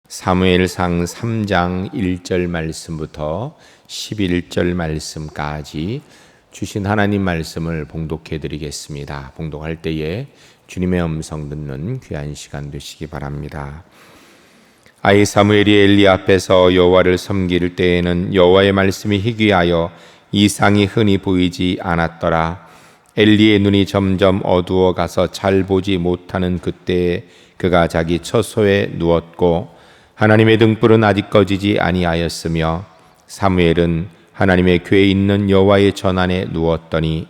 사무엘상 3장 1절 말씀부터 11절 말씀까지 주신 하나님 말씀을 봉독해 드리겠습니다. 봉독할 때에 주님의 음성 듣는 귀한 시간 되시기 바랍니다. 아이 사무엘이 엘리 앞에서 여호와를 섬길 때에는 여호와의 말씀이 희귀하여 이상이 흔히 보이지 않았더라. 엘리의 눈이 점점 어두워 가서 잘 보지 못하는 그때에 그가 자기 처소에 누웠고 하나님의 등불은 아직 꺼지지 아니하였으며 사무엘은 하나님의 궤에 있는 여호와의 전안에 누웠더니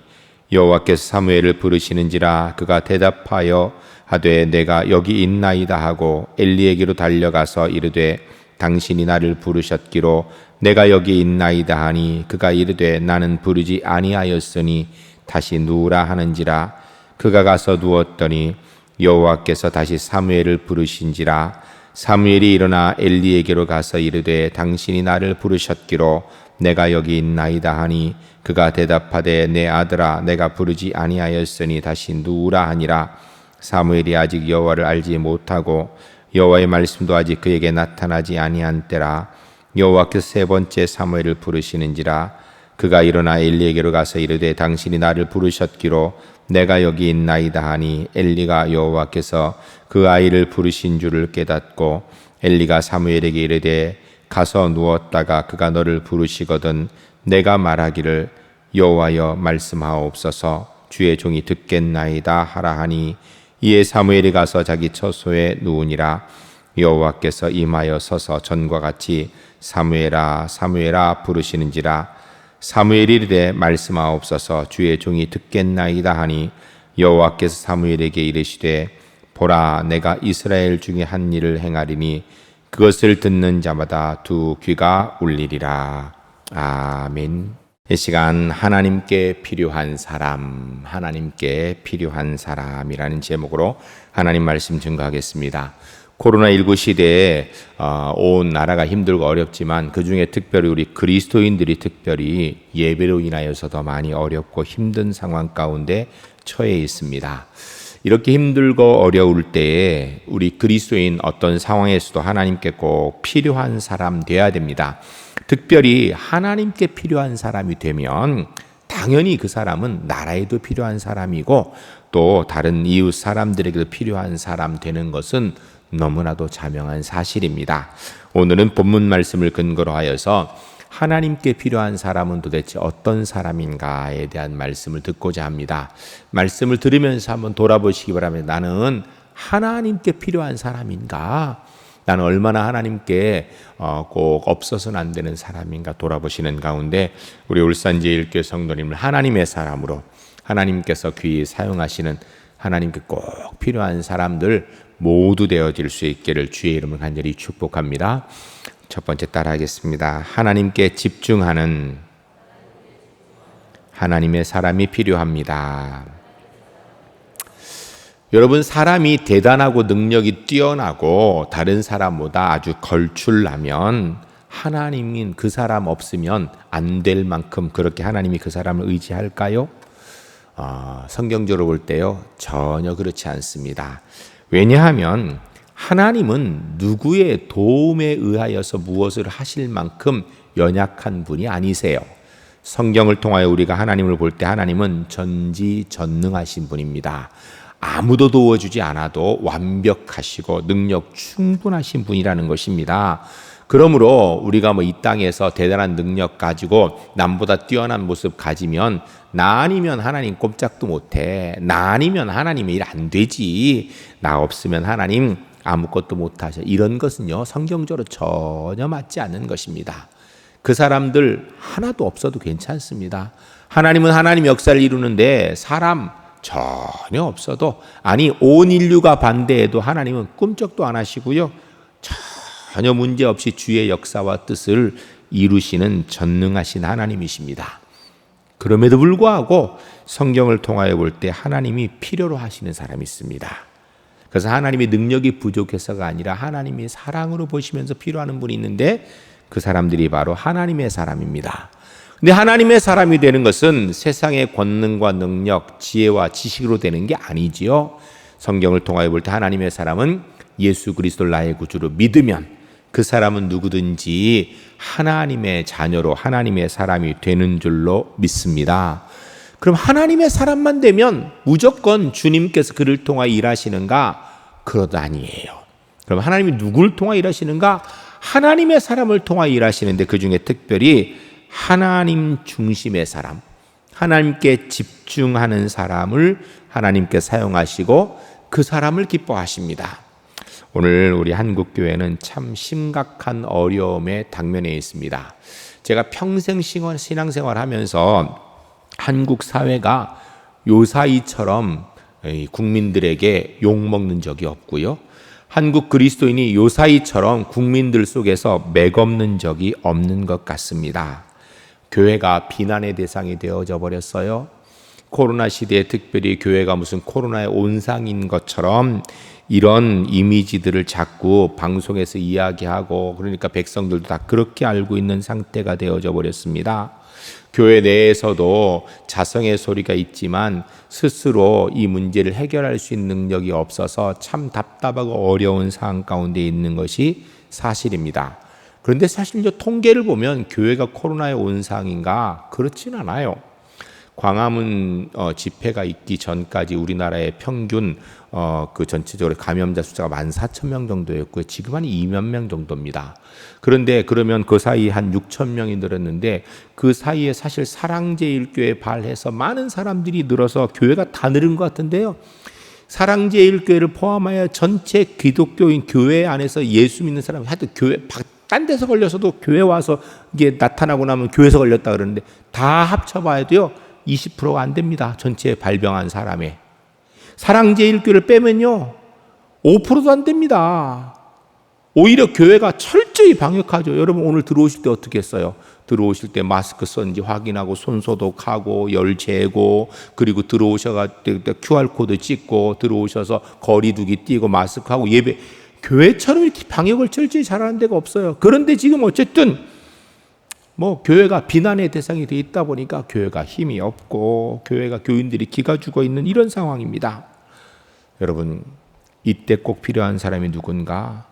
여호와께서 사무엘을 부르시는지라 그가 대답하여 하되 내가 여기 있나이다 하고 엘리에게로 달려가서 이르되 당신이 나를 부르셨기로 내가 여기 있나이다 하니 그가 이르되 나는 부르지 아니하였으니 다시 누우라 하는지라 그가 가서 누웠더니 여호와께서 다시 사무엘을 부르신지라 사무엘이 일어나 엘리에게로 가서 이르되 당신이 나를 부르셨기로 내가 여기 있나이다 하니 그가 대답하되 내 아들아 내가 부르지 아니하였으니 다시 누우라 하니라. 사무엘이 아직 여호와를 알지 못하고 여호와의 말씀도 아직 그에게 나타나지 아니한 때라. 여호와께서 세 번째 사무엘을 부르시는지라 그가 일어나 엘리에게로 가서 이르되 당신이 나를 부르셨기로 내가 여기 있나이다 하니 엘리가 여호와께서 그 아이를 부르신 줄을 깨닫고 엘리가 사무엘에게 이르되 가서 누웠다가 그가 너를 부르시거든 내가 말하기를 여호와여 말씀하옵소서 주의 종이 듣겠나이다 하라 하니 이에 사무엘이 가서 자기 처소에 누우니라. 여호와께서 임하여 서서 전과 같이 사무엘아 사무엘아 부르시는지라. 사무엘이 이르되 말씀하옵소서 주의 종이 듣겠나이다 하니 여호와께서 사무엘에게 이르시되 보라 내가 이스라엘 중에 한 일을 행하리니 그것을 듣는 자마다 두 귀가 울리리라. 아멘. 이 시간 하나님께 필요한 사람, 하나님께 필요한 사람이라는 제목으로 하나님 말씀 증거하겠습니다. 코로나19 시대에 온 나라가 힘들고 어렵지만 그중에 특별히 우리 그리스도인들이 특별히 예배로 인하여서 더 많이 어렵고 힘든 상황 가운데 처해 있습니다. 이렇게 힘들고 어려울 때에 우리 그리스도인 어떤 상황에서도 하나님께 꼭 필요한 사람 돼야 됩니다. 특별히 하나님께 필요한 사람이 되면 당연히 그 사람은 나라에도 필요한 사람이고 또 다른 이웃 사람들에게도 필요한 사람 되는 것은 너무나도 자명한 사실입니다. 오늘은 본문 말씀을 근거로 하여서 하나님께 필요한 사람은 도대체 어떤 사람인가에 대한 말씀을 듣고자 합니다. 말씀을 들으면서 한번 돌아보시기 바랍니다. 나는 하나님께 필요한 사람인가? 나는 얼마나 하나님께 꼭 없어서는 안 되는 사람인가 돌아보시는 가운데 우리 울산제일교회 성도님을 하나님의 사람으로 하나님께서 귀히 사용하시는 하나님께 꼭 필요한 사람들 모두 되어질 수 있기를 주의 이름을 간절히 축복합니다. 첫 번째 따라하겠습니다. 하나님께 집중하는 하나님의 사람이 필요합니다. 여러분, 사람이 대단하고 능력이 뛰어나고 다른 사람보다 아주 걸출나면 하나님인 그 사람 없으면 안 될 만큼 그렇게 하나님이 그 사람을 의지할까요? 성경적으로 볼 때요, 전혀 그렇지 않습니다. 왜냐하면 하나님은 누구의 도움에 의하여서 무엇을 하실 만큼 연약한 분이 아니세요. 성경을 통하여 우리가 하나님을 볼 때 하나님은 전지전능하신 분입니다. 아무도 도와주지 않아도 완벽하시고 능력 충분하신 분이라는 것입니다. 그러므로 우리가 이 땅에서 대단한 능력 가지고 남보다 뛰어난 모습 가지면 나 아니면 하나님 꼼짝도 못해. 나 아니면 하나님의 일 안 되지. 나 없으면 하나님 아무것도 못하셔. 이런 것은요, 성경적으로 전혀 맞지 않는 것입니다. 그 사람들 하나도 없어도 괜찮습니다. 하나님은 하나님 역사를 이루는데 사람 전혀 없어도, 아니 온 인류가 반대해도 하나님은 꿈쩍도 안 하시고요, 전혀 문제없이 주의 역사와 뜻을 이루시는 전능하신 하나님이십니다. 그럼에도 불구하고 성경을 통하여 볼 때 하나님이 필요로 하시는 사람이 있습니다. 그래서 하나님의 능력이 부족해서가 아니라 하나님이 사랑으로 보시면서 필요하는 분이 있는데 그 사람들이 바로 하나님의 사람입니다. 근데 하나님의 사람이 되는 것은 세상의 권능과 능력, 지혜와 지식으로 되는 게 아니지요. 성경을 통하여 볼 때 하나님의 사람은 예수 그리스도를 나의 구주로 믿으면 그 사람은 누구든지 하나님의 자녀로 하나님의 사람이 되는 줄로 믿습니다. 그럼 하나님의 사람만 되면 무조건 주님께서 그를 통하여 일하시는가? 그것도 아니에요. 그럼 하나님이 누구를 통하여 일하시는가? 하나님의 사람을 통하여 일하시는데 그 중에 특별히 하나님 중심의 사람, 하나님께 집중하는 사람을 하나님께 사용하시고 그 사람을 기뻐하십니다. 오늘 우리 한국교회는 참 심각한 어려움에 당면해 있습니다. 제가 평생 신앙생활 하면서 한국 사회가 요사이처럼 국민들에게 욕먹는 적이 없고요. 한국 그리스도인이 요사이처럼 국민들 속에서 맥없는 적이 없는 것 같습니다. 교회가 비난의 대상이 되어져 버렸어요. 코로나 시대에 특별히 교회가 무슨 코로나의 온상인 것처럼 이런 이미지들을 자꾸 방송에서 이야기하고 그러니까 백성들도 다 그렇게 알고 있는 상태가 되어져 버렸습니다. 교회 내에서도 자성의 소리가 있지만 스스로 이 문제를 해결할 수 있는 능력이 없어서 참 답답하고 어려운 상황 가운데 있는 것이 사실입니다. 그런데 사실 이제 통계를 보면 교회가 코로나의 온상인가? 그렇진 않아요. 광화문 집회가 있기 전까지 우리나라의 평균 그 전체적으로 감염자 숫자가 14,000명 정도였고요. 지금 한 2만 명 정도입니다. 그런데 그러면 그 사이 한 6,000명이 늘었는데 그 사이에 사실 사랑제일교회 발해서 많은 사람들이 늘어서 교회가 다 늘은 것 같은데요. 사랑제일교회를 포함하여 전체 기독교인 교회 안에서 예수 믿는 사람이 하여튼 교회 딴 데서 걸려서도 교회 와서 이게 나타나고 나면 교회에서 걸렸다 그러는데 다 합쳐봐야도요 20%가 안 됩니다. 전체 발병한 사람의. 사랑제일교회를 빼면요 5%도 안 됩니다. 오히려 교회가 철저히 방역하죠. 여러분 오늘 들어오실 때 어떻게 했어요? 들어오실 때 마스크 썼는지 확인하고 손 소독하고 열 재고 그리고 들어오셔가지고 QR코드 찍고 들어오셔서 거리두기 띄고 마스크하고 예배. 교회처럼 이렇게 방역을 철저히 잘하는 데가 없어요. 그런데 지금 어쨌든 교회가 비난의 대상이 돼 있다 보니까 교회가 힘이 없고 교회가 교인들이 기가 죽어 있는 이런 상황입니다. 여러분 이때 꼭 필요한 사람이 누군가?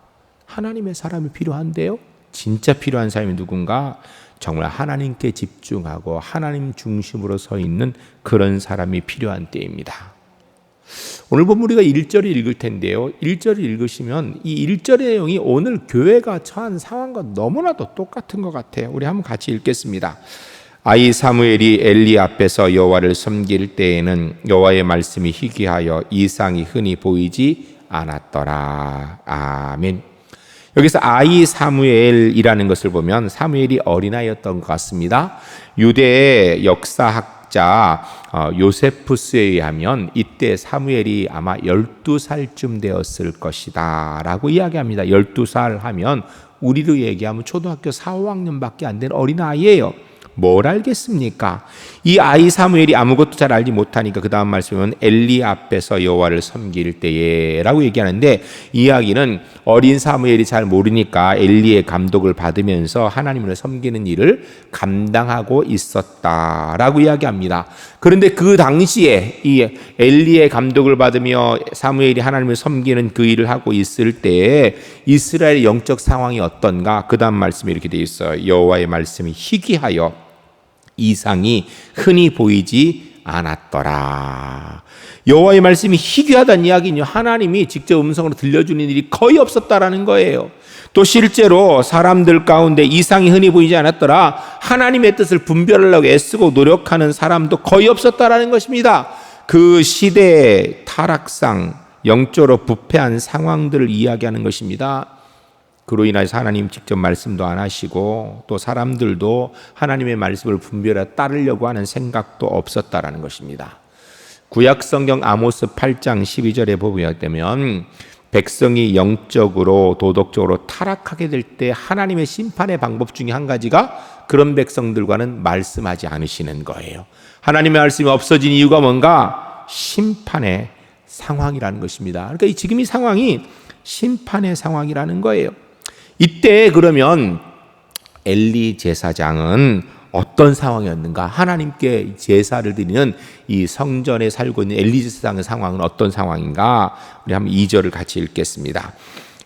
하나님의 사람이 필요한데요. 진짜 필요한 사람이 누군가? 정말 하나님께 집중하고 하나님 중심으로 서 있는 그런 사람이 필요한 때입니다. 오늘 보면 우리가 1절을 읽을 텐데요. 1절을 읽으시면 이 1절의 내용이 오늘 교회가 처한 상황과 너무나도 똑같은 것 같아요. 우리 한번 같이 읽겠습니다. 아이 사무엘이 엘리 앞에서 여호와를 섬길 때에는 여호와의 말씀이 희귀하여 이상이 흔히 보이지 않았더라. 아멘. 여기서 아이 사무엘이라는 것을 보면 사무엘이 어린아이였던 것 같습니다. 유대의 역사학자 요세푸스에 의하면 이때 사무엘이 아마 12살쯤 되었을 것이다 라고 이야기합니다. 12살 하면 우리로 얘기하면 초등학교 4, 5학년밖에 안 된 어린아이예요. 뭘 알겠습니까? 이 아이 사무엘이 아무것도 잘 알지 못하니까 그 다음 말씀은 엘리 앞에서 여호와를 섬길 때에 라고 얘기하는데 이야기는 어린 사무엘이 잘 모르니까 엘리의 감독을 받으면서 하나님을 섬기는 일을 감당하고 있었다라고 이야기합니다. 그런데 그 당시에 이 엘리의 감독을 받으며 사무엘이 하나님을 섬기는 그 일을 하고 있을 때에 이스라엘의 영적 상황이 어떤가? 그 다음 말씀에 이렇게 되어 있어요. 여호와의 말씀이 희귀하여 이상이 흔히 보이지 않았더라. 여호와의 말씀이 희귀하다는 이야기는요, 하나님이 직접 음성으로 들려주는 일이 거의 없었다라는 거예요. 또 실제로 사람들 가운데 이상이 흔히 보이지 않았더라. 하나님의 뜻을 분별하려고 애쓰고 노력하는 사람도 거의 없었다라는 것입니다. 그 시대의 타락상, 영적으로 부패한 상황들을 이야기하는 것입니다. 그로 인해서 하나님 직접 말씀도 안 하시고 또 사람들도 하나님의 말씀을 분별해 따르려고 하는 생각도 없었다라는 것입니다. 구약 성경 아모스 8장 12절에 보게 되면 백성이 영적으로 도덕적으로 타락하게 될 때 하나님의 심판의 방법 중에 한 가지가 그런 백성들과는 말씀하지 않으시는 거예요. 하나님의 말씀이 없어진 이유가 뭔가? 심판의 상황이라는 것입니다. 그러니까 지금 이 상황이 심판의 상황이라는 거예요. 이때 그러면 엘리 제사장은 어떤 상황이었는가? 하나님께 제사를 드리는 이 성전에 살고 있는 엘리 제사장의 상황은 어떤 상황인가? 우리 한번 2절을 같이 읽겠습니다.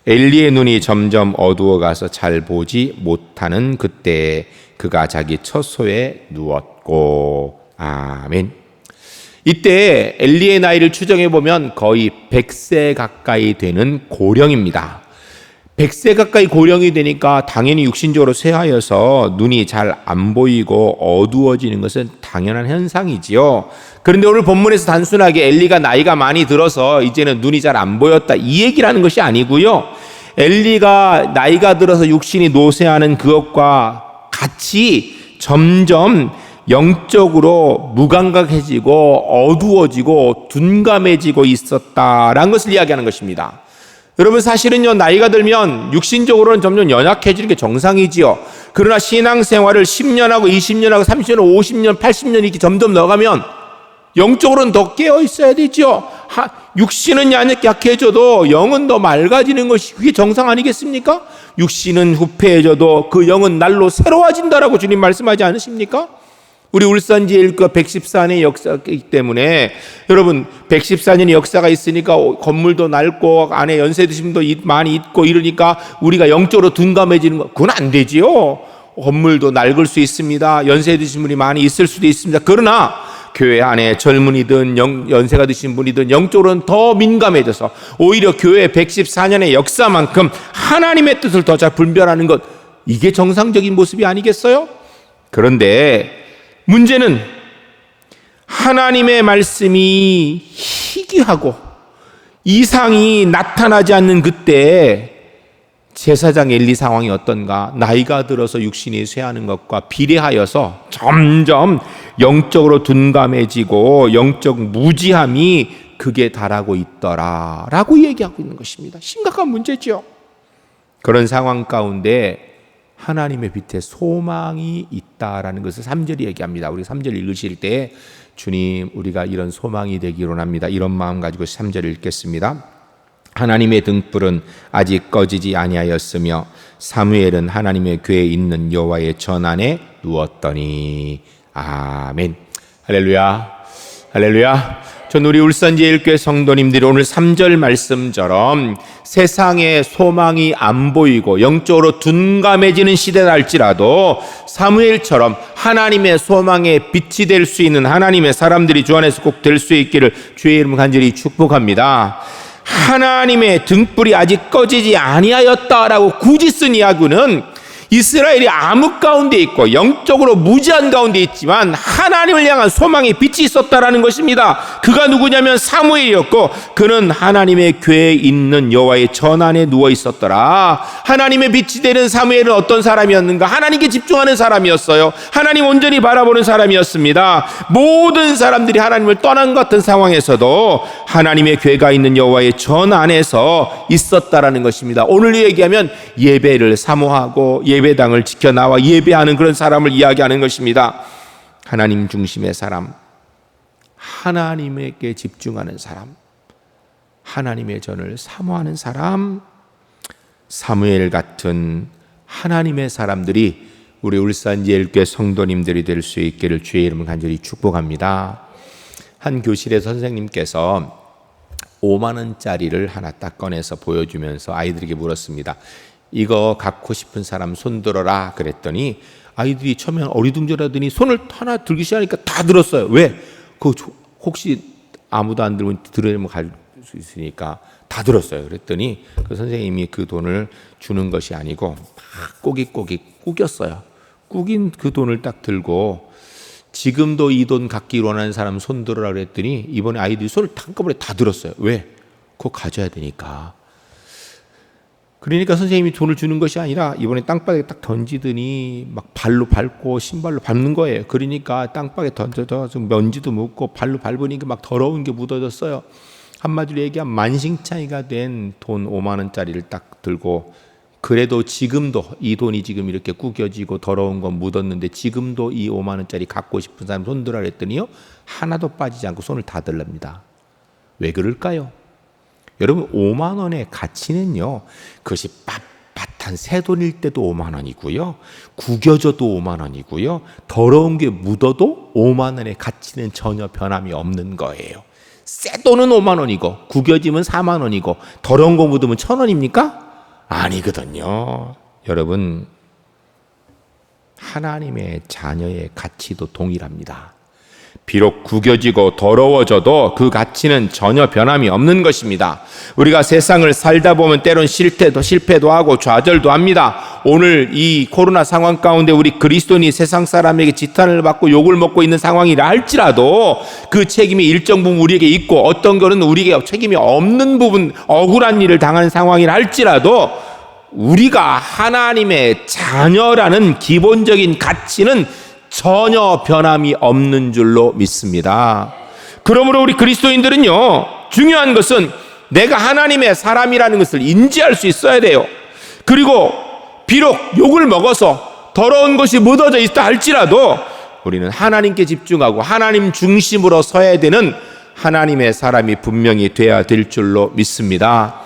엘리의 눈이 점점 어두워가서 잘 보지 못하는 그때 그가 자기 처소에 누웠고. 아멘. 이때 엘리의 나이를 추정해 보면 거의 100세 가까이 되는 고령입니다. 100세 가까이 고령이 되니까 당연히 육신적으로 쇠하여서 눈이 잘 안 보이고 어두워지는 것은 당연한 현상이지요. 그런데 오늘 본문에서 단순하게 엘리가 나이가 많이 들어서 이제는 눈이 잘 안 보였다, 이 얘기라는 것이 아니고요. 엘리가 나이가 들어서 육신이 노쇠하는 그것과 같이 점점 영적으로 무감각해지고 어두워지고 둔감해지고 있었다라는 것을 이야기하는 것입니다. 여러분, 사실은요, 나이가 들면 육신적으로는 점점 연약해지는 게 정상이지요. 그러나 신앙생활을 10년하고 20년하고 30년, 50년, 80년 이렇게 점점 넣어가면 영적으로는 더 깨어 있어야 되죠. 육신은 약해져도 영은 더 맑아지는 것이 그게 정상 아니겠습니까? 육신은 후패해져도 그 영은 날로 새로워진다라고 주님 말씀하지 않으십니까? 우리 울산제일교회 114년의 역사이기 때문에, 여러분 114년의 역사가 있으니까 건물도 낡고 안에 연세 드신 분도 많이 있고 이러니까 우리가 영적으로 둔감해지는 거, 그건 안 되지요. 건물도 낡을 수 있습니다. 연세 드신 분이 많이 있을 수도 있습니다. 그러나 교회 안에 젊은이든 연세가 드신 분이든 영적으로는 더 민감해져서 오히려 교회 114년의 역사만큼 하나님의 뜻을 더 잘 분별하는 것, 이게 정상적인 모습이 아니겠어요? 그런데 문제는 하나님의 말씀이 희귀하고 이상이 나타나지 않는 그때 제사장 엘리 상황이 어떤가? 나이가 들어서 육신이 쇠하는 것과 비례하여서 점점 영적으로 둔감해지고 영적 무지함이 극에 달하고 있더라라고 얘기하고 있는 것입니다. 심각한 문제죠. 그런 상황 가운데 하나님의 빛에 소망이 있다라는 것을 3절이 얘기합니다. 우리 3절 읽으실 때 주님, 우리가 이런 소망이 되기를 원합니다, 이런 마음 가지고 3절을 읽겠습니다. 하나님의 등불은 아직 꺼지지 아니하였으며 사무엘은 하나님의 궤에 있는 여호와의 전 안에 누웠더니. 아멘. 할렐루야, 할렐루야. 전 우리 울산제일교회 성도님들이 오늘 3절 말씀처럼 세상에 소망이 안 보이고 영적으로 둔감해지는 시대다 할지라도 사무엘처럼 하나님의 소망의 빛이 될 수 있는 하나님의 사람들이 주 안에서 꼭 될 수 있기를 주의 이름 간절히 축복합니다. 하나님의 등불이 아직 꺼지지 아니하였다라고 굳이 쓴 이야기는 이스라엘이 암흑 가운데 있고 영적으로 무지한 가운데 있지만 하나님을 향한 소망의 빛이 있었다라는 것입니다. 그가 누구냐면 사무엘이었고 그는 하나님의 궤에 있는 여호와의 전 안에 누워 있었더라. 하나님의 빛이 되는 사무엘은 어떤 사람이었는가? 하나님께 집중하는 사람이었어요. 하나님 온전히 바라보는 사람이었습니다. 모든 사람들이 하나님을 떠난 것 같은 상황에서도 하나님의 궤가 있는 여호와의 전 안에서 있었다라는 것입니다. 오늘 얘기하면 예배를 사모하고 예배당을 지켜나와 예배하는 그런 사람을 이야기하는 것입니다. 하나님 중심의 사람, 하나님에게 집중하는 사람, 하나님의 전을 사모하는 사람, 사무엘 같은 하나님의 사람들이 우리 울산제일교회 성도님들이 될 수 있기를 주의 이름을 간절히 축복합니다. 한 교실의 선생님께서 5만 원짜리를 하나 딱 꺼내서 보여주면서 아이들에게 물었습니다. 이거 갖고 싶은 사람 손 들어라 그랬더니 아이들이 처음에 어리둥절하더니 손을 하나 들기 시작하니까 다 들었어요. 왜? 그 혹시 아무도 안 들면 들으면 갈 수 있으니까 다 들었어요. 그랬더니 그 선생님이 그 돈을 주는 것이 아니고 막 꼬깃꼬깃 꾸겼어요. 꾸긴 그 돈을 딱 들고 지금도 이 돈 갖기 원하는 사람 손 들어라 그랬더니 이번에 아이들이 손을 한꺼번에 다 들었어요. 왜? 그거 가져야 되니까. 그러니까 선생님이 돈을 주는 것이 아니라 이번에 땅바닥에 딱 던지더니 막 발로 밟고 신발로 밟는 거예요. 그러니까 땅바닥에 던져서 먼지도 묻고 발로 밟으니까 막 더러운 게 묻어졌어요. 한마디로 얘기하면 만신창이가 된 돈 5만 원짜리를 딱 들고, 그래도 지금도 이 돈이 지금 이렇게 구겨지고 더러운 건 묻었는데 지금도 이 5만 원짜리 갖고 싶은 사람 손 들어라 했더니요, 하나도 빠지지 않고 손을 다 들랍니다. 왜 그럴까요? 여러분, 5만 원의 가치는요, 그것이 빳빳한 새 돈일 때도 5만 원이고요, 구겨져도 5만 원이고요, 더러운 게 묻어도 5만 원의 가치는 전혀 변함이 없는 거예요. 새 돈은 5만 원이고 구겨지면 4만 원이고 더러운 거 묻으면 1,000원입니까? 아니거든요. 여러분, 하나님의 자녀의 가치도 동일합니다. 비록 구겨지고 더러워져도 그 가치는 전혀 변함이 없는 것입니다. 우리가 세상을 살다 보면 때론 실패도 하고 좌절도 합니다. 오늘 이 코로나 상황 가운데 우리 그리스도인이 세상 사람에게 지탄을 받고 욕을 먹고 있는 상황이라 할지라도 그 책임이 일정 부분 우리에게 있고, 어떤 거는 우리에게 책임이 없는 부분, 억울한 일을 당하는 상황이라 할지라도 우리가 하나님의 자녀라는 기본적인 가치는 전혀 변함이 없는 줄로 믿습니다. 그러므로 우리 그리스도인들은요, 중요한 것은 내가 하나님의 사람이라는 것을 인지할 수 있어야 돼요. 그리고 비록 욕을 먹어서 더러운 것이 묻어져 있다 할지라도 우리는 하나님께 집중하고 하나님 중심으로 서야 되는 하나님의 사람이 분명히 돼야 될 줄로 믿습니다.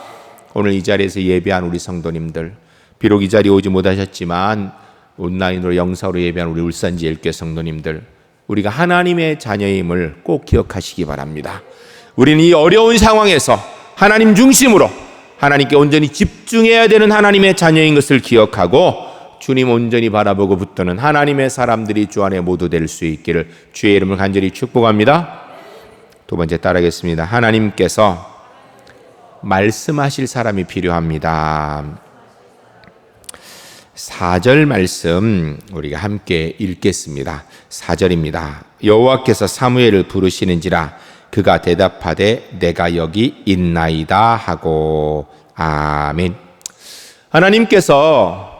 오늘 이 자리에서 예배한 우리 성도님들, 비록 이 자리에 오지 못하셨지만 온라인으로 영상으로 예배한 우리 울산지엘교회 성도님들, 우리가 하나님의 자녀임을 꼭 기억하시기 바랍니다. 우리는 이 어려운 상황에서 하나님 중심으로 하나님께 온전히 집중해야 되는 하나님의 자녀인 것을 기억하고 주님 온전히 바라보고 붙드는 하나님의 사람들이 주 안에 모두 될 수 있기를 주의 이름을 간절히 축복합니다. 두 번째 따르겠습니다. 하나님께서 말씀하실 사람이 필요합니다. 4절 말씀 우리가 함께 읽겠습니다. 4절입니다. 여호와께서 사무엘을 부르시는지라 그가 대답하되 내가 여기 있나이다 하고. 아멘. 하나님께서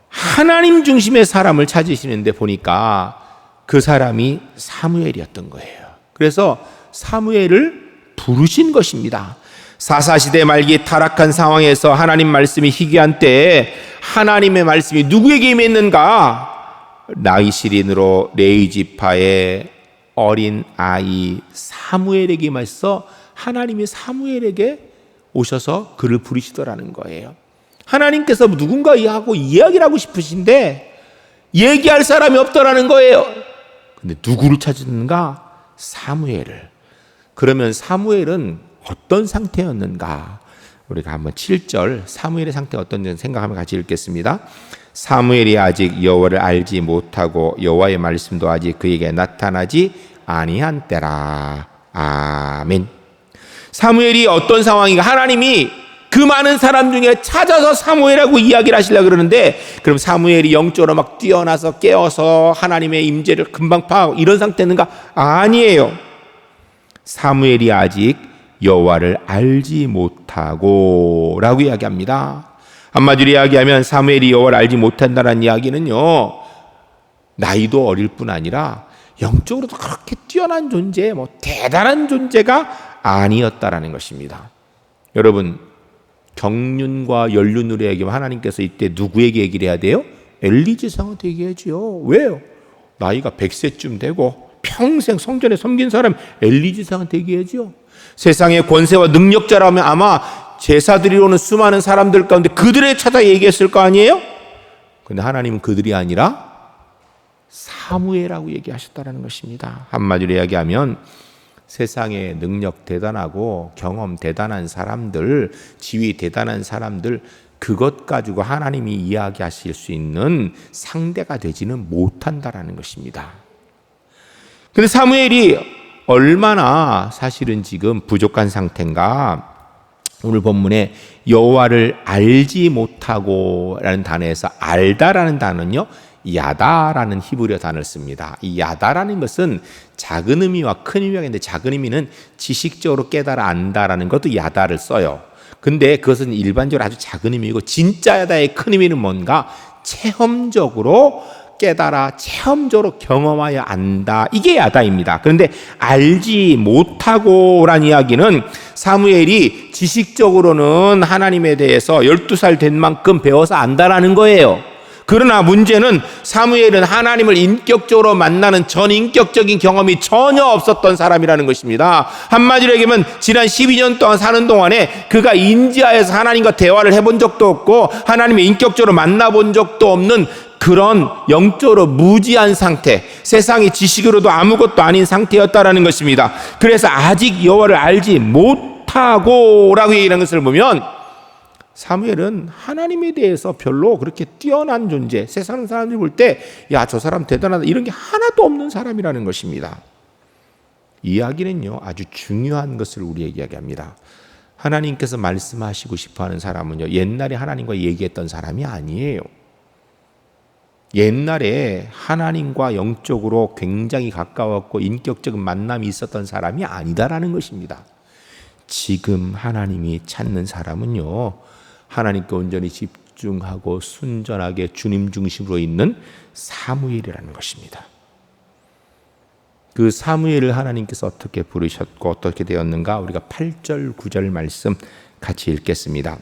하나님 중심의 사람을 찾으시는데 보니까 그 사람이 사무엘이었던 거예요. 그래서 사무엘을 부르신 것입니다. 사사시대 말기 타락한 상황에서 하나님 말씀이 희귀한 때에 하나님의 말씀이 누구에게 임했는가? 나이시린으로 레위 지파의 어린 아이 사무엘에게 임해서 하나님이 사무엘에게 오셔서 그를 부르시더라는 거예요. 하나님께서 누군가하고 이야기를 하고 싶으신데 얘기할 사람이 없더라는 거예요. 근데 누구를 찾았는가? 사무엘을. 그러면 사무엘은 어떤 상태였는가? 우리가 한번 7절 사무엘의 상태가 어떤지 생각하면 같이 읽겠습니다. 사무엘이 아직 여호와를 알지 못하고 여호와의 말씀도 아직 그에게 나타나지 아니한 때라. 아멘. 사무엘이 어떤 상황인가? 하나님이 그 많은 사람 중에 찾아서 사무엘하고 이야기를 하시려고 그러는데, 그럼 사무엘이 영적으로 막 뛰어나서 깨어서 하나님의 임재를 금방 파하고 이런 상태인가? 아니에요. 사무엘이 아직 여호와를 알지 못하고 라고 이야기합니다. 한마디로 이야기하면 사무엘이 여호와를 알지 못한다는 이야기는요, 나이도 어릴 뿐 아니라 영적으로도 그렇게 뛰어난 존재, 대단한 존재가 아니었다라는 것입니다. 여러분, 경륜과 연륜으로 얘기하면 하나님께서 이때 누구에게 얘기를 해야 돼요? 엘리제상한테 얘기하지요. 왜요? 나이가 100세쯤 되고 평생 성전에 섬긴 사람 엘리제상한테 얘기하지요. 세상의 권세와 능력자라면 아마 제사드리러 오는 수많은 사람들 가운데 그들에 찾아 얘기했을 거 아니에요? 근데 하나님은 그들이 아니라 사무엘이라고 얘기하셨다는 것입니다. 한마디로 이야기하면 세상에 능력 대단하고 경험 대단한 사람들, 지위 대단한 사람들, 그것 가지고 하나님이 이야기하실 수 있는 상대가 되지는 못한다라는 것입니다. 근데 사무엘이 얼마나 사실은 지금 부족한 상태인가? 오늘 본문에 여호와를 알지 못하고 라는 단어에서 알다라는 단어는요, 야다라는 히브리어 단어를 씁니다. 이 야다라는 것은 작은 의미와 큰 의미가 있는데, 작은 의미는 지식적으로 깨달아 안다라는 것도 야다를 써요. 근데 그것은 일반적으로 아주 작은 의미이고, 진짜 야다의 큰 의미는 뭔가? 체험적으로 깨달아 체험적으로 경험하여 안다, 이게 야다입니다. 그런데 알지 못하고 라는 이야기는 사무엘이 지식적으로는 하나님에 대해서 12살 된 만큼 배워서 안다라는 거예요. 그러나 문제는 사무엘은 하나님을 인격적으로 만나는 전인격적인 경험이 전혀 없었던 사람이라는 것입니다. 한마디로 얘기하면 지난 12년 동안 사는 동안에 그가 인지하여서 하나님과 대화를 해본 적도 없고 하나님을 인격적으로 만나본 적도 없는 그런 영적으로 무지한 상태, 세상의 지식으로도 아무것도 아닌 상태였다라는 것입니다. 그래서 아직 여호와를 알지 못하고 라고 얘기하는 것을 보면 사무엘은 하나님에 대해서 별로 그렇게 뛰어난 존재, 세상 사람들이 볼 때 야, 저 사람 대단하다 이런 게 하나도 없는 사람이라는 것입니다. 이야기는요, 아주 중요한 것을 우리에게 이야기합니다. 하나님께서 말씀하시고 싶어하는 사람은요, 옛날에 하나님과 얘기했던 사람이 아니에요. 옛날에 하나님과 영적으로 굉장히 가까웠고 인격적인 만남이 있었던 사람이 아니다라는 것입니다. 지금 하나님이 찾는 사람은요, 하나님께 온전히 집중하고 순전하게 주님 중심으로 있는 사무엘이라는 것입니다. 그 사무엘을 하나님께서 어떻게 부르셨고 어떻게 되었는가, 우리가 8절 9절 말씀 같이 읽겠습니다.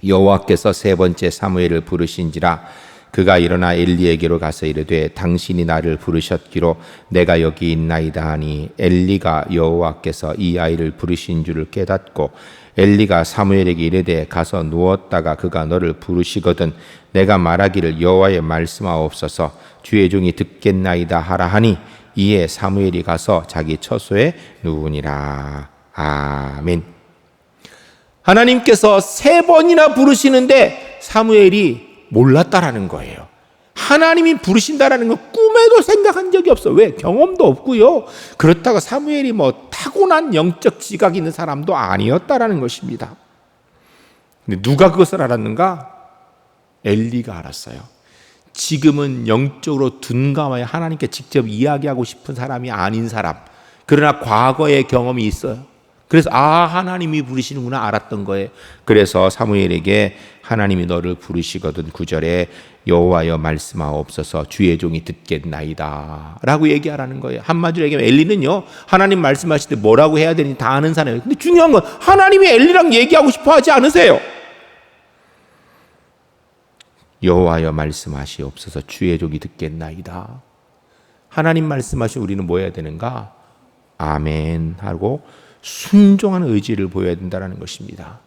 여호와께서 세 번째 사무엘을 부르신지라 그가 일어나 엘리에게로 가서 이르되 당신이 나를 부르셨기로 내가 여기 있나이다 하니 엘리가 여호와께서 이 아이를 부르신 줄을 깨닫고 엘리가 사무엘에게 이르되 가서 누웠다가 그가 너를 부르시거든 내가 말하기를 여호와의 말씀하옵소서 주의 종이 듣겠나이다 하라 하니 이에 사무엘이 가서 자기 처소에 누우니라. 아멘. 하나님께서 세 번이나 부르시는데 사무엘이 몰랐다라는 거예요. 하나님이 부르신다라는 건 꿈에도 생각한 적이 없어. 왜? 경험도 없고요. 그렇다고 사무엘이 뭐 타고난 영적 지각이 있는 사람도 아니었다라는 것입니다. 근데 누가 그것을 알았는가? 엘리가 알았어요. 지금은 영적으로 둔감하여 하나님께 직접 이야기하고 싶은 사람이 아닌 사람, 그러나 과거의 경험이 있어요. 그래서 하나님이 부르시는구나 알았던 거예요. 그래서 사무엘에게 하나님이 너를 부르시거든 9절에 여호와여 말씀하옵소서 주의 종이 듣겠나이다 라고 얘기하라는 거예요. 한마디로 얘기하면 엘리는요, 하나님 말씀하실 때 뭐라고 해야 되는지 다 아는 사람이에요. 근데 중요한 건 하나님이 엘리랑 얘기하고 싶어 하지 않으세요. 여호와여 말씀하시옵소서 주의 종이 듣겠나이다. 하나님 말씀하시 우리는 뭐 해야 되는가? 아멘 하고 순종하는 의지를 보여야 된다는 것입니다.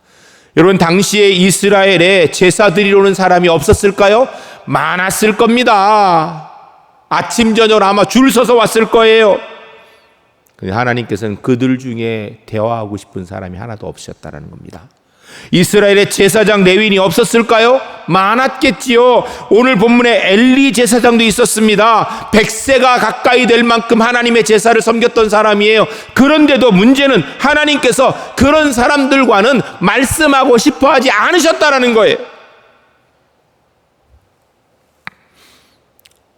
여러분, 당시에 이스라엘에 제사 드리러 오는 사람이 없었을까요? 많았을 겁니다. 아침 저녁 아마 줄 서서 왔을 거예요. 근데 하나님께서는 그들 중에 대화하고 싶은 사람이 하나도 없으셨다는 겁니다. 이스라엘의 제사장 레위인이 없었을까요? 많았겠지요. 오늘 본문에 엘리 제사장도 있었습니다. 100세가 가까이 될 만큼 하나님의 제사를 섬겼던 사람이에요. 그런데도 문제는 하나님께서 그런 사람들과는 말씀하고 싶어 하지 않으셨다라는 거예요.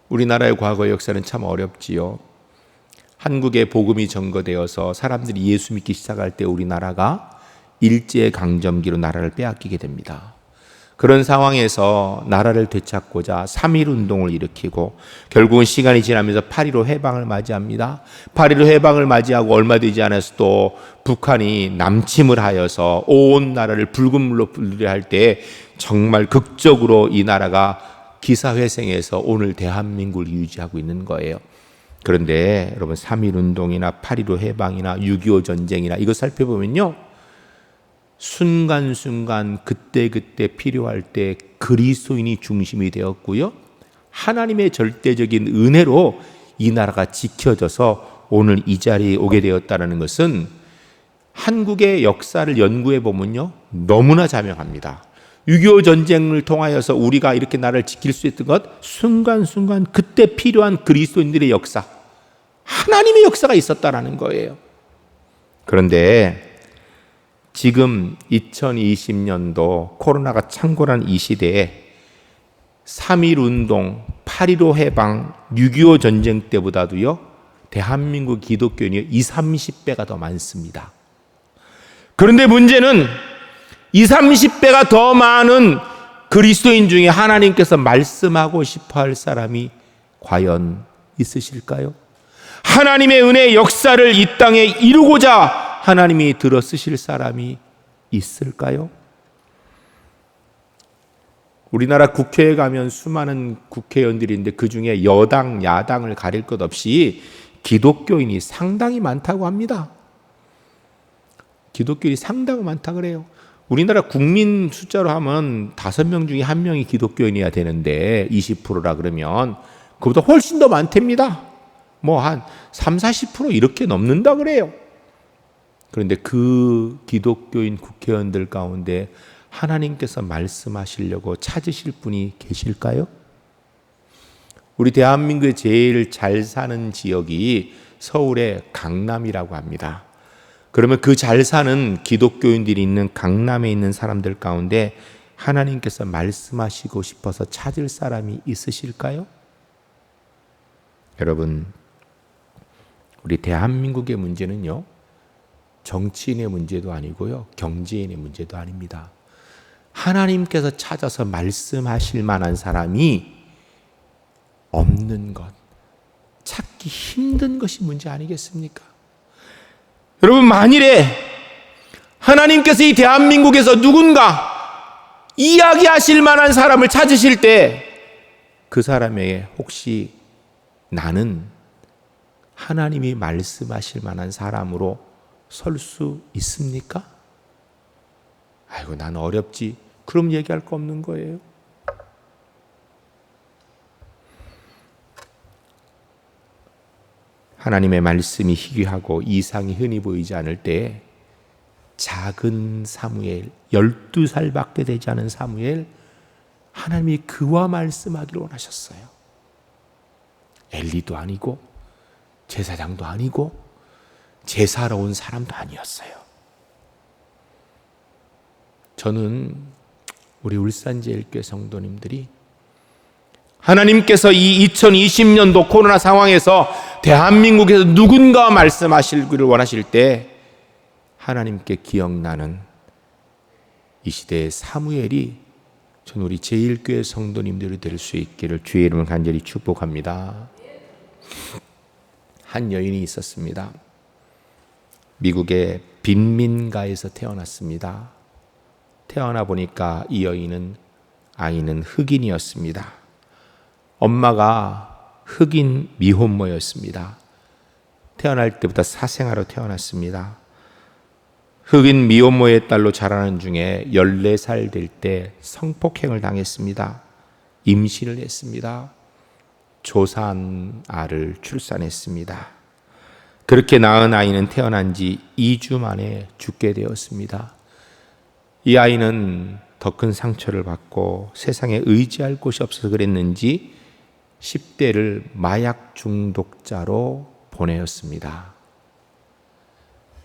우리나라의 과거 역사는 참 어렵지요. 한국에 복음이 전거되어서 사람들이 예수 믿기 시작할 때 우리나라가 일제강점기로 나라를 빼앗기게 됩니다. 그런 상황에서 나라를 되찾고자 3.1운동을 일으키고 결국은 시간이 지나면서 8.15 해방을 맞이합니다. 8.15 해방을 맞이하고 얼마 되지 않아서 또 북한이 남침을 하여서 온 나라를 붉은 물로 분리할 때 정말 극적으로 이 나라가 기사회생해서 오늘 대한민국을 유지하고 있는 거예요. 그런데 여러분, 3.1운동이나 8.15 해방이나 6.25 전쟁이나 이거 살펴보면요, 순간순간 그때그때 필요할 때 그리스도인이 중심이 되었고요, 하나님의 절대적인 은혜로 이 나라가 지켜져서 오늘 이 자리에 오게 되었다는 것은 한국의 역사를 연구해 보면요, 너무나 자명합니다. 6.25 전쟁을 통하여서 우리가 이렇게 나라를 지킬 수 있던 것, 순간순간 그때 필요한 그리스도인들의 역사, 하나님의 역사가 있었다라는 거예요. 그런데 지금 2020년도 코로나가 창궐한 이 시대에 3.1운동, 8.15 해방, 6.25 전쟁 때보다도요, 대한민국 기독교인이 20, 30배가 더 많습니다. 그런데 문제는 20, 30배가 더 많은 그리스도인 중에 하나님께서 말씀하고 싶어 할 사람이 과연 있으실까요? 하나님의 은혜의 역사를 이 땅에 이루고자 하나님이 들어 쓰실 사람이 있을까요? 우리나라 국회에 가면 수많은 국회의원들이 있는데 그 중에 여당, 야당을 가릴 것 없이 기독교인이 상당히 많다고 합니다. 기독교인이 상당히 많다 그래요. 우리나라 국민 숫자로 하면 5명 중에 1명이 기독교인이어야 되는데 20%라 그러면 그보다 훨씬 더 많답니다. 뭐 한 3, 40% 이렇게 넘는다 그래요. 그런데 그 기독교인 국회의원들 가운데 하나님께서 말씀하시려고 찾으실 분이 계실까요? 우리 대한민국의 제일 잘 사는 지역이 서울의 강남이라고 합니다. 그러면 그 잘 사는 기독교인들이 있는 강남에 있는 사람들 가운데 하나님께서 말씀하시고 싶어서 찾을 사람이 있으실까요? 여러분, 우리 대한민국의 문제는요, 정치인의 문제도 아니고요, 경제인의 문제도 아닙니다. 하나님께서 찾아서 말씀하실 만한 사람이 없는 것, 찾기 힘든 것이 문제 아니겠습니까? 여러분, 만일에 하나님께서 이 대한민국에서 누군가 이야기하실 만한 사람을 찾으실 때 그 사람에게 혹시 나는 하나님이 말씀하실 만한 사람으로 설 수 있습니까? 아이고, 난 어렵지. 그럼 얘기할 거 없는 거예요. 하나님의 말씀이 희귀하고 이상이 흔히 보이지 않을 때 작은 사무엘, 12살밖에 되지 않은 사무엘, 하나님이 그와 말씀하기를 원하셨어요. 엘리도 아니고 제사장도 아니고 제사하러 온 사람도 아니었어요. 저는 우리 울산제일교회 성도님들이 하나님께서 이 2020년도 코로나 상황에서 대한민국에서 누군가 말씀하시기를 원하실 때 하나님께 기억나는 이 시대의 사무엘이 전 우리 제일교회 성도님들이 될 수 있기를 주의 이름을 간절히 축복합니다. 한 여인이 있었습니다. 미국의 빈민가에서 태어났습니다. 태어나 보니까 이 여인은 아이는 흑인이었습니다. 엄마가 흑인 미혼모였습니다. 태어날 때부터 사생아로 태어났습니다. 흑인 미혼모의 딸로 자라는 중에 14살 될 때 성폭행을 당했습니다. 임신을 했습니다. 조산 알을 출산했습니다. 그렇게 낳은 아이는 태어난 지 2주 만에 죽게 되었습니다. 이 아이는 더 큰 상처를 받고 세상에 의지할 곳이 없어서 그랬는지 10대를 마약 중독자로 보내었습니다.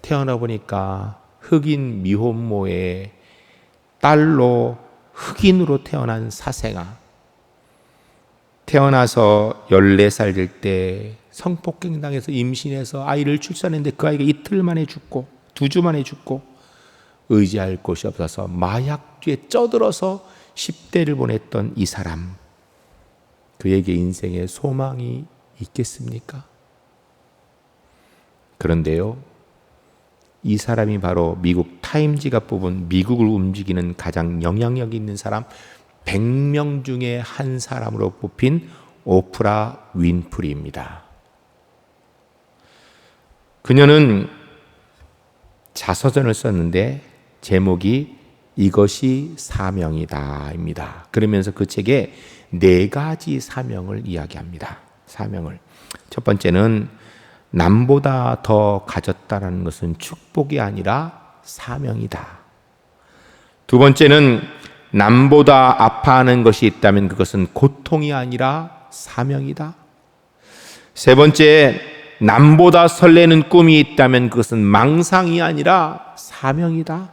태어나 보니까 흑인 미혼모의 딸로 흑인으로 태어난 사생아. 태어나서 14살 될 때 성폭행 당해서 임신해서 아이를 출산했는데 그 아이가 이틀 만에 죽고 2주 만에 죽고 의지할 곳이 없어서 마약 뒤에 쩌들어서 10대를 보냈던 이 사람. 그에게 인생에 소망이 있겠습니까? 그런데요, 이 사람이 바로 미국 타임지가 뽑은 미국을 움직이는 가장 영향력 있는 사람 100명 중에 한 사람으로 뽑힌 오프라 윈프리입니다. 그녀는 자서전을 썼는데 제목이 이것이 사명이다입니다. 그러면서 그 책에 4가지 사명을 이야기합니다. 사명을. 첫 번째는 남보다 더 가졌다는 것은 축복이 아니라 사명이다. 두 번째는 남보다 아파하는 것이 있다면 그것은 고통이 아니라 사명이다. 세 번째, 남보다 설레는 꿈이 있다면 그것은 망상이 아니라 사명이다.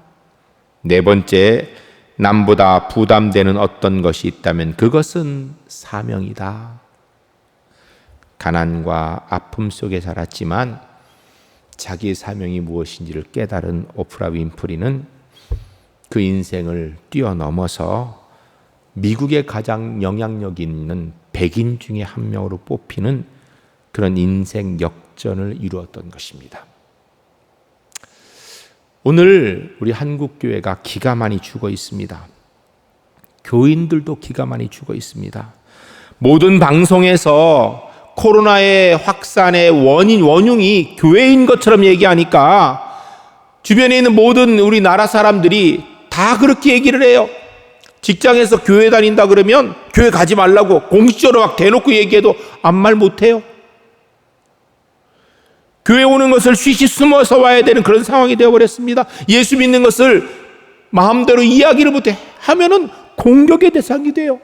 네 번째, 남보다 부담되는 어떤 것이 있다면 그것은 사명이다. 가난과 아픔 속에 자랐지만 자기의 사명이 무엇인지를 깨달은 오프라 윈프리는 그 인생을 뛰어넘어서 미국의 가장 영향력 있는 백인 중에 한 명으로 뽑히는 그런 인생 역전을 이루었던 것입니다. 오늘 우리 한국교회가 기가 많이 죽어 있습니다. 교인들도 기가 많이 죽어 있습니다. 모든 방송에서 코로나의 확산의 원흉이 교회인 것처럼 얘기하니까 주변에 있는 모든 우리나라 사람들이 다 그렇게 얘기를 해요. 직장에서 교회 다닌다 그러면 교회 가지 말라고 공식적으로 막 대놓고 얘기해도 아무 말 못해요. 교회 오는 것을 쉬쉬 숨어서 와야 되는 그런 상황이 되어버렸습니다. 예수 믿는 것을 마음대로 이야기를 못해 하면은 공격의 대상이 돼요.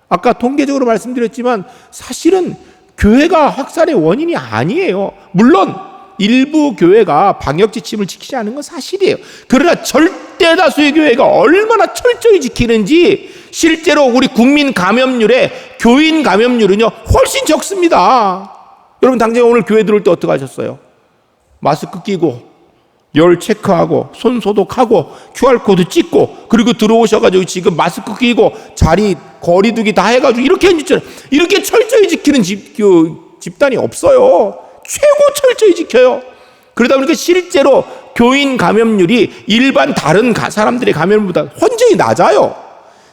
아까 통계적으로 말씀드렸지만 사실은 교회가 확산의 원인이 아니에요. 물론 일부 교회가 방역 지침을 지키지 않은 건 사실이에요. 그러나 절대 다수의 교회가 얼마나 철저히 지키는지 실제로 우리 국민 감염률에 교인 감염률은요 훨씬 적습니다. 여러분 당장 오늘 교회 들어올 때 어떻게 하셨어요? 마스크 끼고 열 체크하고 손 소독하고 QR코드 찍고 그리고 들어오셔가지고 지금 마스크 끼고 자리 거리두기 다 해가지고 이렇게 해주잖아요. 이렇게 철저히 지키는 집단이 없어요. 최고 철저히 지켜요. 그러다 보니까 실제로 교인 감염률이 일반 다른 사람들의 감염률보다 혼전히 낮아요.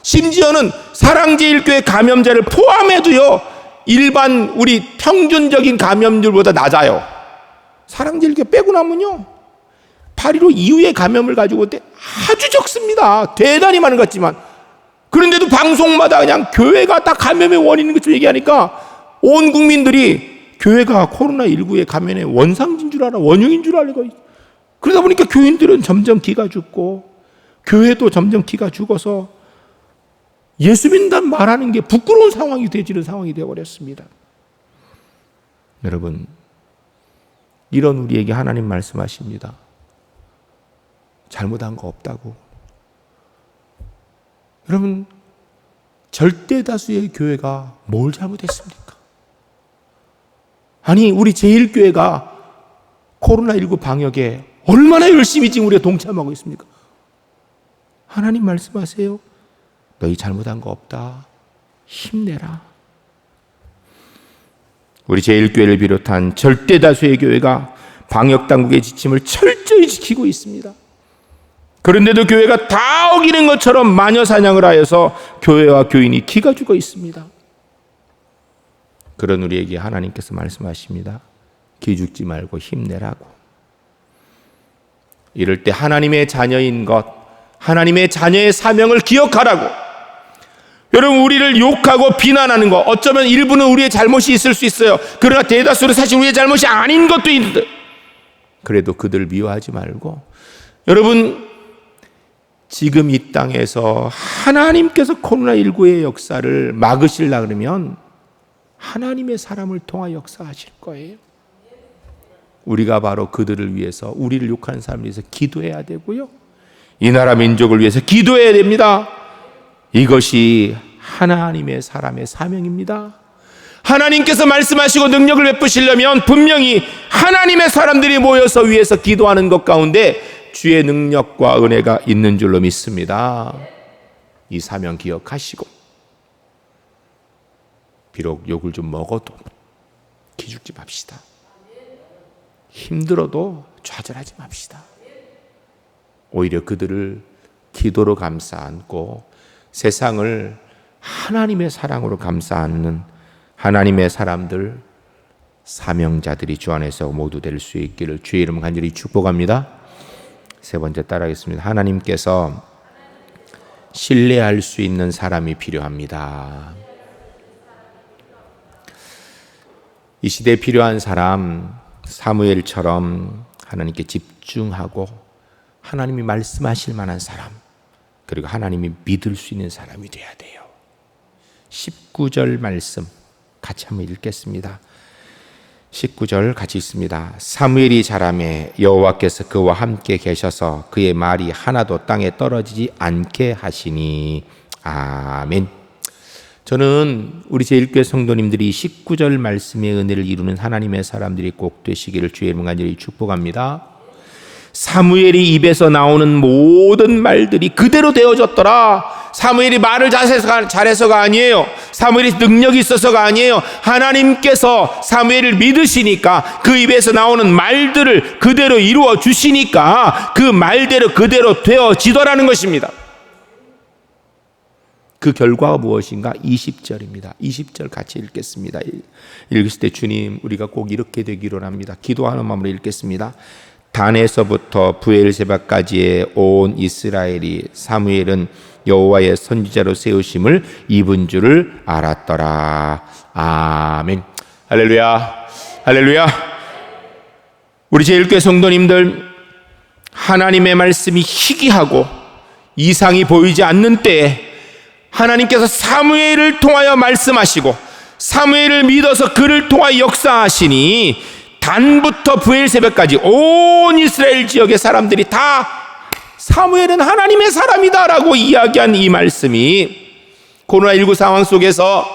심지어는 사랑제일교회 감염자를 포함해도요 일반 우리 평균적인 감염률보다 낮아요. 사랑제일교회 빼고 나면요 8.15 이후의 감염을 가지고 올 때 아주 적습니다. 대단히 많은 것 같지만 그런데도 방송마다 그냥 교회가 다 감염의 원인인 것처럼 얘기하니까 온 국민들이 교회가 코로나19의 감염의 원상진 줄 알아, 원흉인 줄 알고. 그러다 보니까 교인들은 점점 기가 죽고 교회도 점점 기가 죽어서 예수 믿는다는 말하는 게 부끄러운 상황이 되어지는 상황이 되어버렸습니다. 여러분, 이런 우리에게 하나님 말씀하십니다. 잘못한 거 없다고. 여러분, 절대 다수의 교회가 뭘 잘못했습니까? 아니, 우리 제1교회가 코로나19 방역에 얼마나 열심히 지금 우리가 동참하고 있습니까? 하나님 말씀하세요. 너희 잘못한 거 없다. 힘내라. 우리 제1교회를 비롯한 절대 다수의 교회가 방역당국의 지침을 철저히 지키고 있습니다. 그런데도 교회가 다 어기는 것처럼 마녀사냥을 하여서 교회와 교인이 기가 죽어 있습니다. 그런 우리에게 하나님께서 말씀하십니다. 기죽지 말고 힘내라고. 이럴 때 하나님의 자녀인 것, 하나님의 자녀의 사명을 기억하라고. 여러분, 우리를 욕하고 비난하는 것, 어쩌면 일부는 우리의 잘못이 있을 수 있어요. 그러나 대다수는 사실 우리의 잘못이 아닌 것도 있는데, 그래도 그들을 미워하지 말고, 여러분, 지금 이 땅에서 하나님께서 코로나19의 역사를 막으시려고 그러면 하나님의 사람을 통하여 역사하실 거예요. 우리가 바로 그들을 위해서, 우리를 욕하는 사람을 위해서 기도해야 되고요. 이 나라 민족을 위해서 기도해야 됩니다. 이것이 하나님의 사람의 사명입니다. 하나님께서 말씀하시고 능력을 베푸시려면 분명히 하나님의 사람들이 모여서 위해서 기도하는 것 가운데 주의 능력과 은혜가 있는 줄로 믿습니다. 이 사명 기억하시고 비록 욕을 좀 먹어도 기죽지 맙시다. 힘들어도 좌절하지 맙시다. 오히려 그들을 기도로 감싸 안고 세상을 하나님의 사랑으로 감싸 안는 하나님의 사람들, 사명자들이 주 안에서 모두 될 수 있기를 주의 이름 간절히 축복합니다. 세 번째 따라하겠습니다. 하나님께서 신뢰할 수 있는 사람이 필요합니다. 이 시대에 필요한 사람, 사무엘처럼 하나님께 집중하고 하나님이 말씀하실 만한 사람, 그리고 하나님이 믿을 수 있는 사람이 돼야 돼요. 19절 말씀 같이 한번 읽겠습니다. 19절 같이 읽습니다. 사무엘이 자라매 여호와께서 그와 함께 계셔서 그의 말이 하나도 땅에 떨어지지 않게 하시니. 아멘. 저는 우리 제1교회 성도님들이 19절 말씀의 은혜를 이루는 하나님의 사람들이 꼭 되시기를 주의 이름 간절히 축복합니다. 사무엘이 입에서 나오는 모든 말들이 그대로 되어졌더라. 사무엘이 말을 잘해서가 아니에요. 사무엘이 능력이 있어서가 아니에요. 하나님께서 사무엘을 믿으시니까 그 입에서 나오는 말들을 그대로 이루어 주시니까 그 말대로 그대로 되어지더라는 것입니다. 그 결과가 무엇인가? 20절입니다. 20절 같이 읽겠습니다. 읽으실 때 주님, 우리가 꼭 이렇게 되기를 합니다. 기도하는 마음으로 읽겠습니다. 단에서부터 브엘세바까지의 온 이스라엘이 사무엘은 여호와의 선지자로 세우심을 입은 줄을 알았더라. 아멘. 할렐루야. 할렐루야. 우리 제1교회 성도님들, 하나님의 말씀이 희귀하고 이상이 보이지 않는 때에 하나님께서 사무엘을 통하여 말씀하시고 사무엘을 믿어서 그를 통하여 역사하시니 단부터 브엘세바까지 온 이스라엘 지역의 사람들이 다 사무엘은 하나님의 사람이다라고 이야기한 이 말씀이 코로나19 상황 속에서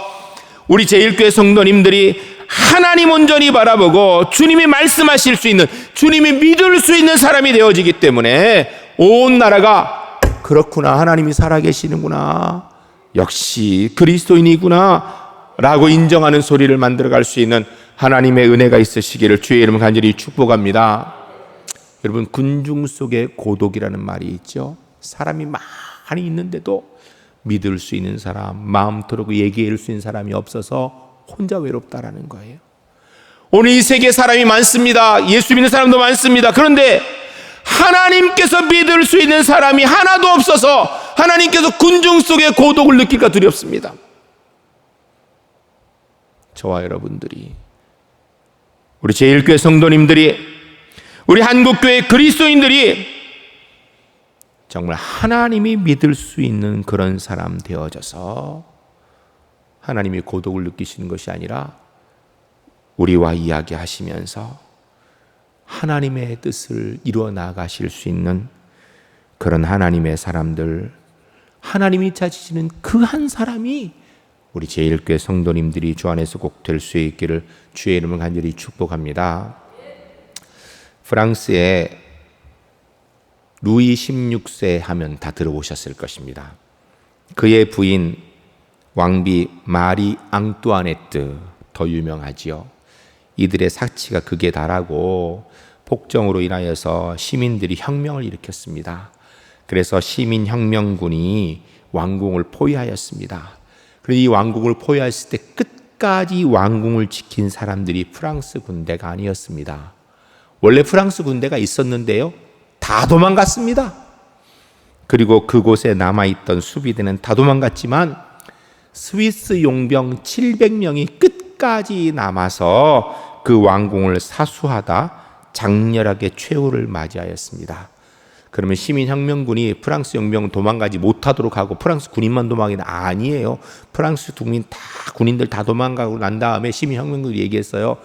우리 제1교회 성도님들이 하나님 온전히 바라보고 주님이 말씀하실 수 있는, 주님이 믿을 수 있는 사람이 되어지기 때문에 온 나라가 그렇구나, 하나님이 살아계시는구나, 역시 그리스도인이구나 라고 인정하는 소리를 만들어갈 수 있는 하나님의 은혜가 있으시기를 주의 이름 간절히 축복합니다. 여러분, 군중 속에 고독이라는 말이 있죠. 사람이 많이 있는데도 믿을 수 있는 사람, 마음 털고 얘기할 수 있는 사람이 없어서 혼자 외롭다라는 거예요. 오늘 이 세계에 사람이 많습니다. 예수 믿는 사람도 많습니다. 그런데 하나님께서 믿을 수 있는 사람이 하나도 없어서 하나님께서 군중 속에 고독을 느낄까 두렵습니다. 저와 여러분들이, 우리 제1교회 성도님들이, 우리 한국교회 그리스도인들이 정말 하나님이 믿을 수 있는 그런 사람 되어져서 하나님이 고독을 느끼시는 것이 아니라 우리와 이야기하시면서 하나님의 뜻을 이루어 나가실 수 있는 그런 하나님의 사람들, 하나님이 찾으시는 그 한 사람이 우리 제1교회 성도님들이 주 안에서 꼭 될 수 있기를 주의 이름을 간절히 축복합니다. 프랑스의 루이 16세 하면 다 들어보셨을 것입니다. 그의 부인 왕비 마리 앙뚜아네트, 더 유명하지요. 이들의 사치가 극에 달하고 폭정으로 인하여서 시민들이 혁명을 일으켰습니다. 그래서 시민혁명군이 왕궁을 포위하였습니다. 그런데 이 왕궁을 포위했을 때 끝까지 왕궁을 지킨 사람들이 프랑스 군대가 아니었습니다. 원래 프랑스 군대가 있었는데요, 다 도망갔습니다. 그리고 그곳에 남아있던 수비대는 다 도망갔지만 스위스 용병 700명이 끝까지 남아서 그 왕궁을 사수하다 장렬하게 최후를 맞이하였습니다. 그러면 시민혁명군이 프랑스 용병 도망가지 못하도록 하고 프랑스 군인만 도망가는 게 아니에요. 프랑스 군인들 다 도망가고 난 다음에 시민혁명군이 얘기했어요.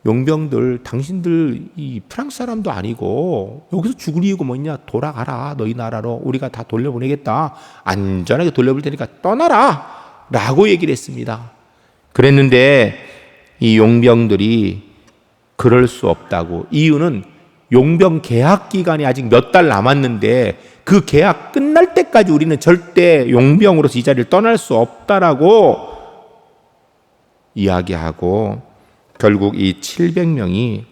용병들, 당신들 이 프랑스 사람도 아니고 여기서 죽을 이유가 뭐냐, 돌아가라, 너희 나라로 우리가 다 돌려보내겠다, 안전하게 돌려볼 테니까 떠나라 라고 얘기를 했습니다. 그랬는데 이 용병들이 그럴 수 없다고, 이유는 용병 계약 기간이 아직 몇 달 남았는데 그 계약 끝날 때까지 우리는 절대 용병으로서 이 자리를 떠날 수 없다라고 이야기하고, 결국 이 700명이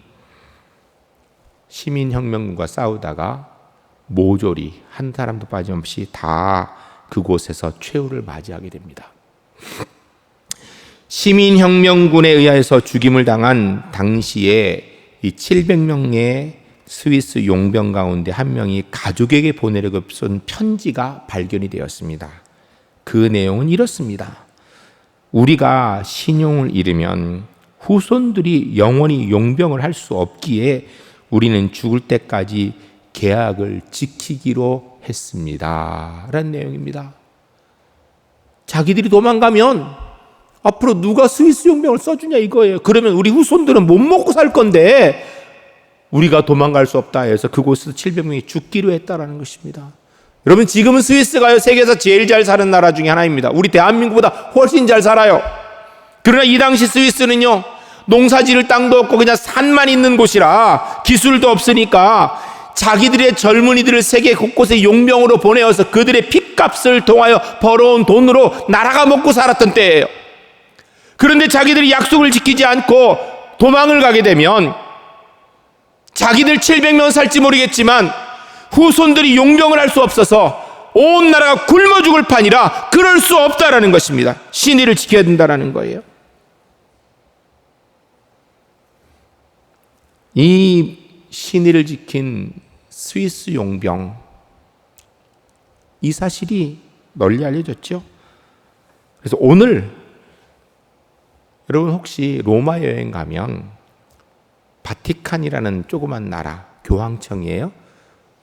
시민혁명군과 싸우다가 모조리 한 사람도 빠짐없이 다 그곳에서 최후를 맞이하게 됩니다. 시민혁명군에 의해서 죽임을 당한 당시에 이 700명의 스위스 용병 가운데 한 명이 가족에게 보내려고 쓴 편지가 발견이 되었습니다. 그 내용은 이렇습니다. 우리가 신용을 잃으면 후손들이 영원히 용병을 할 수 없기에 우리는 죽을 때까지 계약을 지키기로 했습니다 라는 내용입니다. 자기들이 도망가면 앞으로 누가 스위스 용병을 써주냐 이거예요. 그러면 우리 후손들은 못 먹고 살 건데 우리가 도망갈 수 없다 해서 그곳에서 700명이 죽기로 했다라는 것입니다. 여러분, 지금은 스위스가요 세계에서 제일 잘 사는 나라 중에 하나입니다. 우리 대한민국보다 훨씬 잘 살아요. 그러나 이 당시 스위스는요, 농사지을 땅도 없고 그냥 산만 있는 곳이라 기술도 없으니까 자기들의 젊은이들을 세계 곳곳에 용병으로 보내어서 그들의 핏값을 통하여 벌어온 돈으로 나라가 먹고 살았던 때예요. 그런데 자기들이 약속을 지키지 않고 도망을 가게 되면 자기들 700명 살지 모르겠지만 후손들이 용병을 할 수 없어서 온 나라가 굶어 죽을 판이라 그럴 수 없다라는 것입니다. 신의를 지켜야 된다라는 거예요. 이 신의를 지킨 스위스 용병, 이 사실이 널리 알려졌죠. 그래서 오늘 여러분 혹시 로마 여행 가면 바티칸이라는 조그만 나라, 교황청이에요.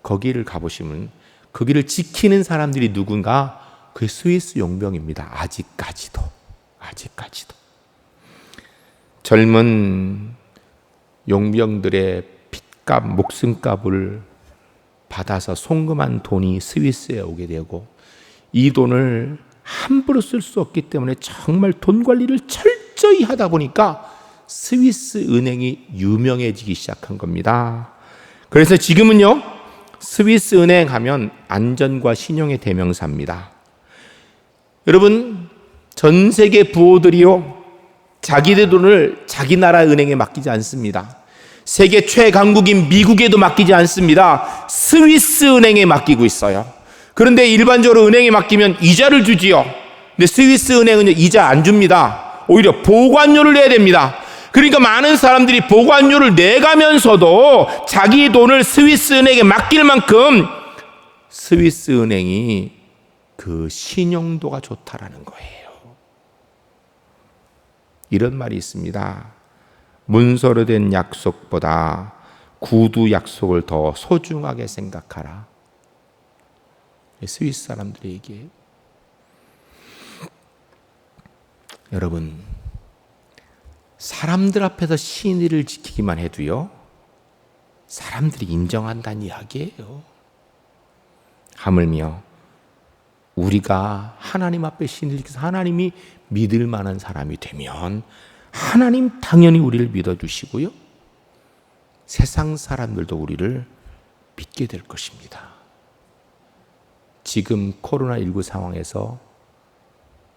거기를 가보시면 거기를 지키는 사람들이 누군가? 그 스위스 용병입니다. 아직까지도. 젊은 용병들의 핏값, 목숨값을 받아서 송금한 돈이 스위스에 오게 되고, 이 돈을 함부로 쓸 수 없기 때문에 정말 돈 관리를 철저히 하다 보니까 스위스 은행이 유명해지기 시작한 겁니다. 그래서 지금은요, 스위스 은행 가면 안전과 신용의 대명사입니다. 여러분, 전 세계 부호들이요, 자기들 돈을 자기 나라 은행에 맡기지 않습니다. 세계 최강국인 미국에도 맡기지 않습니다. 스위스 은행에 맡기고 있어요. 그런데 일반적으로 은행에 맡기면 이자를 주지요. 근데 스위스 은행은 이자 안 줍니다. 오히려 보관료를 내야 됩니다. 그러니까 많은 사람들이 보관료를 내가면서도 자기 돈을 스위스 은행에 맡길 만큼 스위스 은행이 그 신용도가 좋다라는 거예요. 이런 말이 있습니다. 문서로 된 약속보다 구두 약속을 더 소중하게 생각하라. 스위스 사람들의 얘기예요. 여러분, 사람들 앞에서 신의를 지키기만 해도요, 사람들이 인정한다는 이야기예요. 하물며 우리가 하나님 앞에 신의를 지켜서 하나님이 믿을 만한 사람이 되면 하나님 당연히 우리를 믿어주시고요, 세상 사람들도 우리를 믿게 될 것입니다. 지금 코로나19 상황에서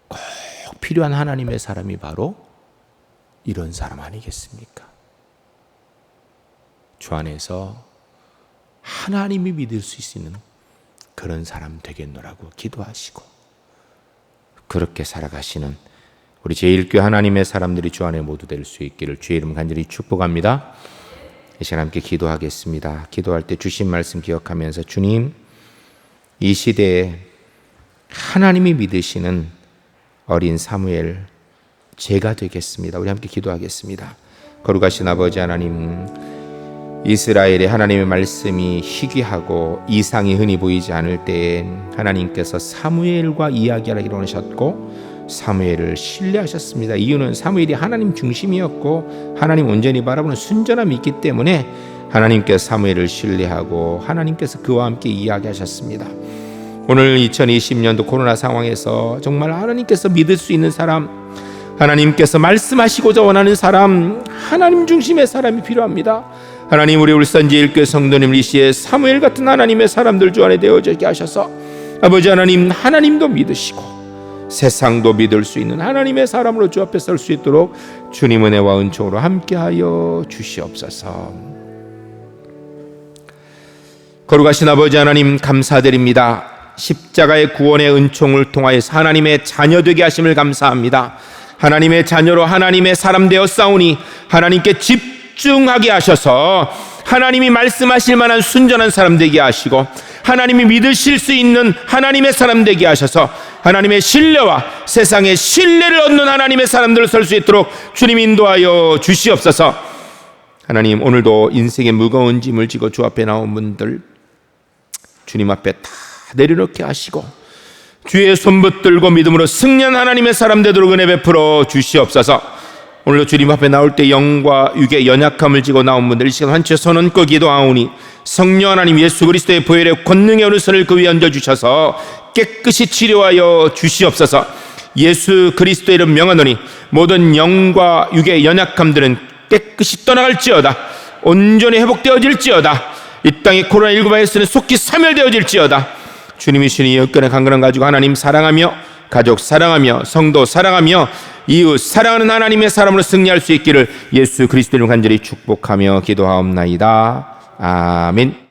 꼭 필요한 하나님의 사람이 바로 이런 사람 아니겠습니까? 주 안에서 하나님이 믿을 수 있는 그런 사람 되겠노라고 기도하시고, 그렇게 살아가시는 우리 제1교회 하나님의 사람들이 주 안에 모두 될 수 있기를 주의 이름 간절히 축복합니다. 이 시간 함께 기도하겠습니다. 기도할 때 주신 말씀 기억하면서, 주님, 이 시대에 하나님이 믿으시는 어린 사무엘 제가 되겠습니다. 우리 함께 기도하겠습니다. 거룩하신 아버지 하나님, 이스라엘의 하나님의 말씀이 희귀하고 이상이 흔히 보이지 않을 때에 하나님께서 사무엘과 이야기하기로 하셨고 사무엘을 신뢰하셨습니다. 이유는 사무엘이 하나님 중심이었고 하나님 온전히 바라보는 순전함이 있기 때문에 하나님께서 사무엘을 신뢰하고 하나님께서 그와 함께 이야기하셨습니다. 오늘 2020년도 코로나 상황에서 정말 하나님께서 믿을 수 있는 사람, 하나님께서 말씀하시고자 원하는 사람, 하나님 중심의 사람이 필요합니다. 하나님, 우리 울산 제1교회 성도님 이 시에 사무엘 같은 하나님의 사람들 주 안에 되어지게 하셔서 아버지 하나님, 하나님도 믿으시고 세상도 믿을 수 있는 하나님의 사람으로 주 앞에 설 수 있도록 주님 은혜와 은총으로 함께하여 주시옵소서. 거룩하신 아버지 하나님, 감사드립니다. 십자가의 구원의 은총을 통하여서 하나님의 자녀 되게 하심을 감사합니다. 하나님의 자녀로 하나님의 사람 되어 싸우니 하나님께 집중하게 하셔서 하나님이 말씀하실 만한 순전한 사람 되게 하시고 하나님이 믿으실 수 있는 하나님의 사람 되게 하셔서 하나님의 신뢰와 세상의 신뢰를 얻는 하나님의 사람들을 설 수 있도록 주님 인도하여 주시옵소서. 하나님, 오늘도 인생의 무거운 짐을 지고 주 앞에 나온 분들 주님 앞에 다 내려놓게 하시고 주의 손 붙들고 믿음으로 승리한 하나님의 사람 되도록 은혜 베풀어 주시옵소서. 오늘도 주님 앞에 나올 때 영과 육의 연약함을 지고 나온 분들 이 시간 한치 손 얹고 기도하오니 성령 하나님 예수 그리스도의 보혈의 권능의 어느 손을 그 위에 얹어주셔서 깨끗이 치료하여 주시옵소서. 예수 그리스도의 이름 명하노니 모든 영과 육의 연약함들은 깨끗이 떠나갈지어다. 온전히 회복되어질지어다. 이 땅의 코로나19 바이러스는 속히 사멸되어질지어다. 주님이 주니 여건의 강건함 가지고 하나님 사랑하며 가족 사랑하며 성도 사랑하며 이웃 사랑하는 하나님의 사람으로 승리할 수 있기를 예수 그리스도를 간절히 축복하며 기도하옵나이다. 아멘.